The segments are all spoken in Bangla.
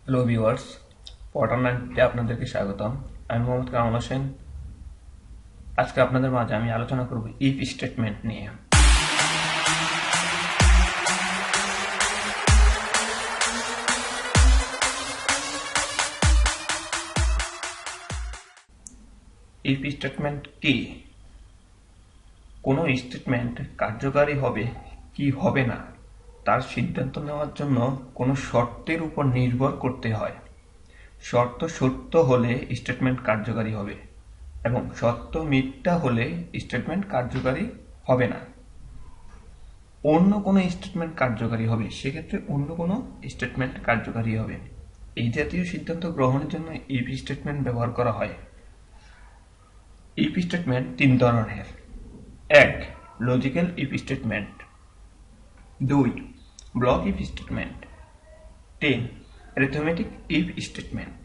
হ্যালো ভিউয়ার্স, পটার নাইনটিতে আপনাদেরকে স্বাগতম। আমি মোহাম্মদ কামাল হোসেন। আজকে আপনাদের মাঝে আমি আলোচনা করব ইফ স্টেটমেন্ট নিয়ে। ইফ স্টেটমেন্ট কি? কোনো স্টেটমেন্ট কার্যকারী হবে কি হবে না তার সিদ্ধান্ত নেওয়ার জন্য কোনো শর্তের উপর নির্ভর করতে হয়। শর্ত সত্য হলে স্টেটমেন্ট কার্যকারী হবে এবং শর্ত মিথ্যা হলে স্টেটমেন্ট কার্যকারী হবে না। অন্য কোনো স্টেটমেন্ট কার্যকারী হবে, সেক্ষেত্রে অন্য কোনো স্টেটমেন্ট কার্যকারী হবে। এই জাতীয় সিদ্ধান্ত গ্রহণের জন্য ইফ স্টেটমেন্ট ব্যবহার করা হয়। ইফ স্টেটমেন্ট তিন ধরনের: এক, লজিক্যাল ইফ স্টেটমেন্ট; দুই, ব্লক ইফ স্টেটমেন্ট; তিন, arithmetic if statement.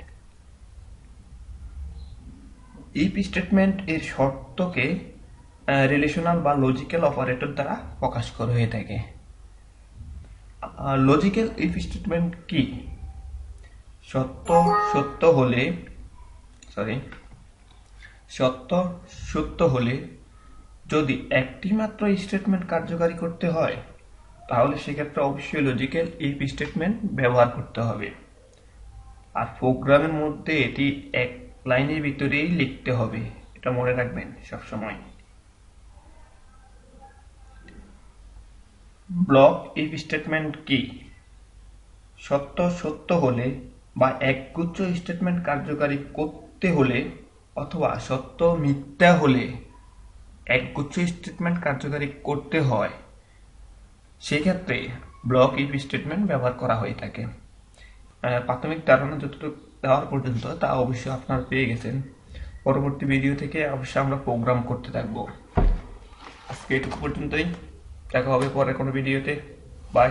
If statement এর শর্তকে রিলেশনাল বা লজিক্যাল অপারেটর দ্বারা প্রকাশ করা হয়ে থাকে। লজিক্যাল ইফ স্টেটমেন্ট কি? সত্য সত্য হলে সত্য সত্য হলে যদি একটি মাত্র স্টেটমেন্ট কার্যকারী করতে হয়, তাহলে সেক্ষেত্রে অবশ্যই লজিক্যাল ইফ স্টেটমেন্ট ব্যবহার করতে হবে। আর প্রোগ্রামের মধ্যে এটি এক লাইনের ভিতরেই লিখতে হবে, এটা মনে রাখবেন সবসময়। ব্লক ইফ স্টেটমেন্ট কি? সত্য সত্য হলে বা একগুচ্ছ স্টেটমেন্ট কার্যকারী করতে হলে অথবা সত্য মিথ্যা হলে একগুচ্ছ স্টেটমেন্ট কার্যকারী করতে হয়, সেক্ষেত্রে ব্লক ইফ স্টেটমেন্ট ব্যবহার করা হয়ে থাকে। প্রাথমিক ধারণা যতটুকু দেওয়ার পর্যন্ত তা অবশ্যই আপনারা পেয়ে গেছেন। পরবর্তী ভিডিও থেকে অবশ্যই আমরা প্রোগ্রাম করতে থাকবো। আজকে এটুকু পর্যন্তই, দেখা হবে পরে কোনো ভিডিওতে। বাই।